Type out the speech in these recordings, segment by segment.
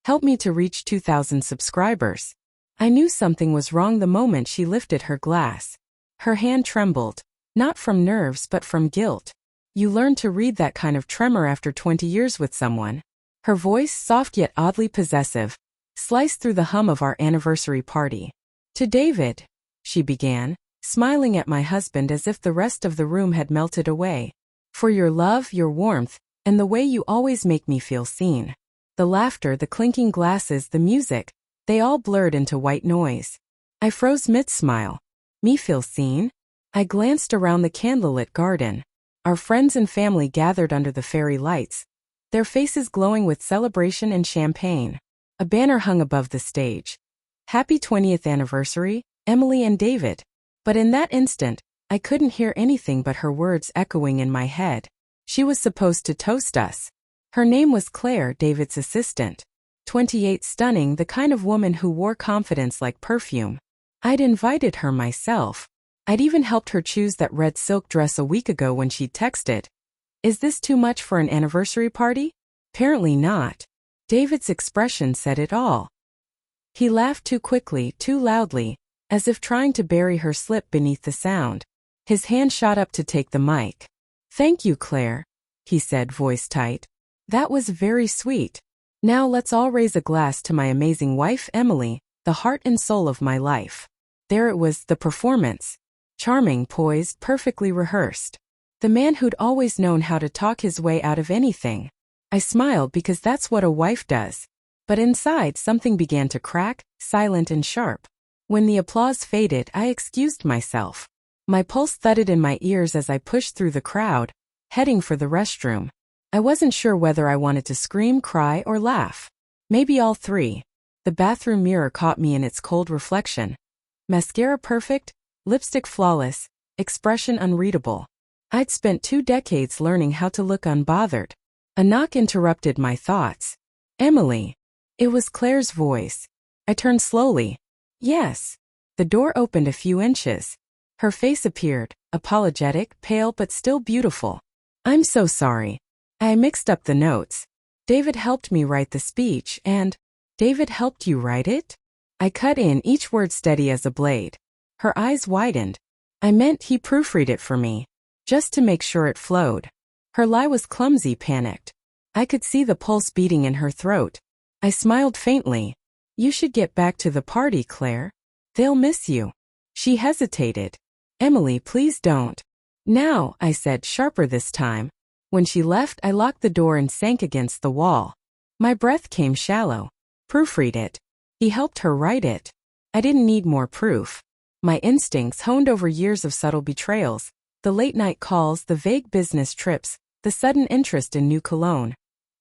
Help me to reach 2,000 subscribers. I knew something was wrong the moment she lifted her glass. Her hand trembled, not from nerves but from guilt. You learn to read that kind of tremor after 20 years with someone. Her voice, soft yet oddly possessive, sliced through the hum of our anniversary party. To David, she began, smiling at my husband as if the rest of the room had melted away. For your love, your warmth, and the way you always make me feel seen. The laughter, the clinking glasses, the music, they all blurred into white noise. I froze mid-smile. Me feel seen? I glanced around the candlelit garden. Our friends and family gathered under the fairy lights, their faces glowing with celebration and champagne. A banner hung above the stage. Happy 20th anniversary, Emily and David. But in that instant, I couldn't hear anything but her words echoing in my head. She was supposed to toast us. Her name was Claire, David's assistant. 28, stunning, the kind of woman who wore confidence like perfume. I'd invited her myself. I'd even helped her choose that red silk dress a week ago when she'd texted. Is this too much for an anniversary party? Apparently not. David's expression said it all. He laughed too quickly, too loudly, as if trying to bury her slip beneath the sound. His hand shot up to take the mic. Thank you, Claire, he said, voice tight. That was very sweet. Now let's all raise a glass to my amazing wife, Emily, the heart and soul of my life. There it was, the performance. Charming, poised, perfectly rehearsed. The man who'd always known how to talk his way out of anything. I smiled because that's what a wife does. But inside something began to crack, silent and sharp. When the applause faded, I excused myself. My pulse thudded in my ears as I pushed through the crowd, heading for the restroom. I wasn't sure whether I wanted to scream, cry, or laugh. Maybe all three. The bathroom mirror caught me in its cold reflection. Mascara perfect, lipstick flawless, expression unreadable. I'd spent 2 decades learning how to look unbothered. A knock interrupted my thoughts. Emily. It was Claire's voice. I turned slowly. Yes. The door opened a few inches. Her face appeared, apologetic, pale but still beautiful. I'm so sorry. I mixed up the notes. David helped me write the speech and... David helped you write it? I cut in, each word steady as a blade. Her eyes widened. I meant he proofread it for me. Just to make sure it flowed. Her lie was clumsy, panicked. I could see the pulse beating in her throat. I smiled faintly. You should get back to the party, Claire. They'll miss you. She hesitated. Emily, please don't. Now, I said, sharper this time. When she left, I locked the door and sank against the wall. My breath came shallow. Proofread it. He helped her write it. I didn't need more proof. My instincts, honed over years of subtle betrayals, the late-night calls, the vague business trips, the sudden interest in new cologne,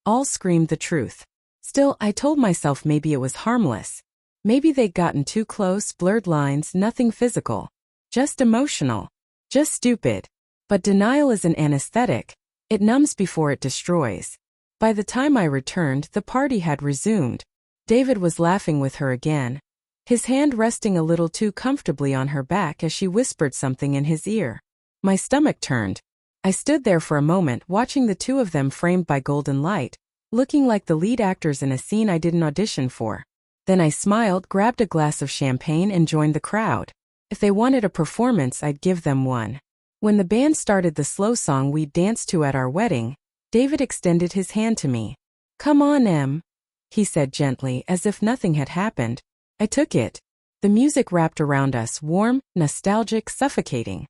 all screamed the truth. Still, I told myself maybe it was harmless. Maybe they'd gotten too close, blurred lines, nothing physical. Just emotional. Just stupid. But denial is an anesthetic. It numbs before it destroys. By the time I returned, the party had resumed. David was laughing with her again, his hand resting a little too comfortably on her back as she whispered something in his ear. My stomach turned. I stood there for a moment watching the two of them framed by golden light, looking like the lead actors in a scene I didn't audition for. Then I smiled, grabbed a glass of champagne and joined the crowd. If they wanted a performance, I'd give them one. When the band started the slow song we'd danced to at our wedding, David extended his hand to me. Come on, Em, he said gently, as if nothing had happened. I took it. The music wrapped around us, warm, nostalgic, suffocating.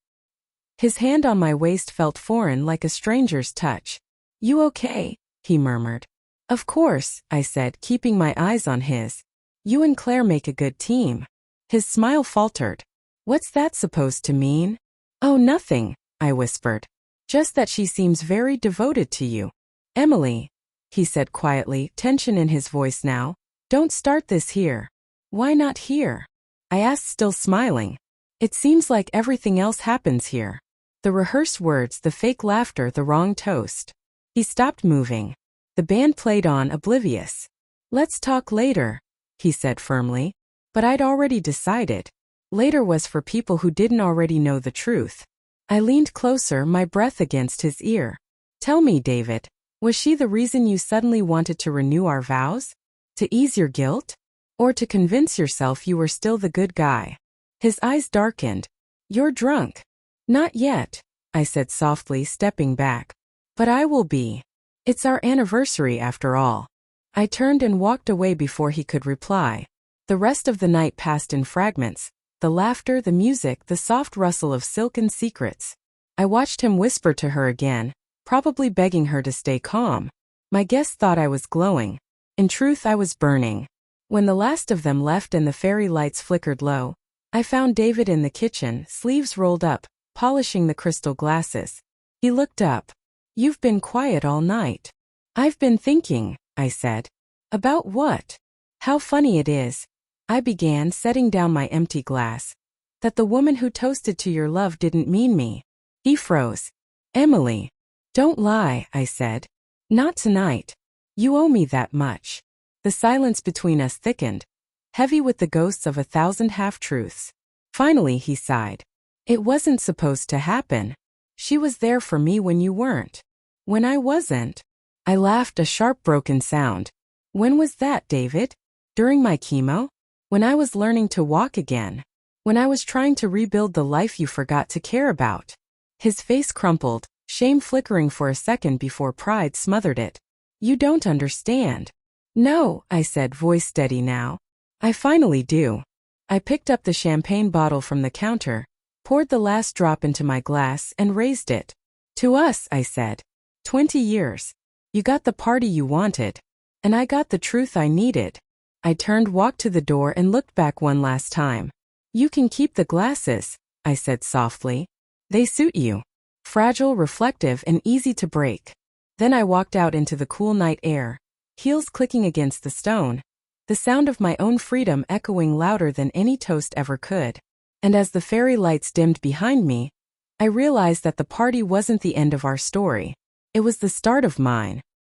His hand on my waist felt foreign, like a stranger's touch. You okay? He murmured. Of course, I said, keeping my eyes on his. You and Claire make a good team. His smile faltered. What's that supposed to mean? Oh, nothing, I whispered. Just that she seems very devoted to you. Emily, he said quietly, tension in his voice now. Don't start this here. Why not here? I asked, still smiling. It seems like everything else happens here. The rehearsed words, the fake laughter, the wrong toast. He stopped moving. The band played on, oblivious. Let's talk later, he said firmly. But I'd already decided. Later was for people who didn't already know the truth. I leaned closer, my breath against his ear. Tell me, David, was she the reason you suddenly wanted to renew our vows? To ease your guilt? Or to convince yourself you were still the good guy? His eyes darkened. You're drunk. Not yet, I said softly, stepping back. But I will be. It's our anniversary after all. I turned and walked away before he could reply. The rest of the night passed in fragments. The laughter, the music, the soft rustle of silken secrets. I watched him whisper to her again, probably begging her to stay calm. My guest thought I was glowing. In truth, I was burning. When the last of them left and the fairy lights flickered low, I found David in the kitchen, sleeves rolled up, polishing the crystal glasses. He looked up. You've been quiet all night. I've been thinking, I said. About what? How funny it is, I began, setting down my empty glass, that the woman who toasted to your love didn't mean me. He froze. Emily. Don't lie, I said. Not tonight. You owe me that much. The silence between us thickened, heavy with the ghosts of 1,000 half-truths. Finally he sighed. It wasn't supposed to happen. She was there for me when you weren't. When I wasn't. I laughed, a sharp broken sound. When was that, David? During my chemo? When I was learning to walk again? When I was trying to rebuild the life you forgot to care about? His face crumpled, shame flickering for a second before pride smothered it. You don't understand. No, I said, voice steady now. I finally do. I picked up the champagne bottle from the counter, poured the last drop into my glass and raised it. To us, I said. 20 years. You got the party you wanted. And I got the truth I needed. I turned, walked to the door and looked back one last time. You can keep the glasses, I said softly. They suit you. Fragile, reflective, and easy to break. Then I walked out into the cool night air, heels clicking against the stone, the sound of my own freedom echoing louder than any toast ever could. And as the fairy lights dimmed behind me, I realized that the party wasn't the end of our story. It was the start of mine.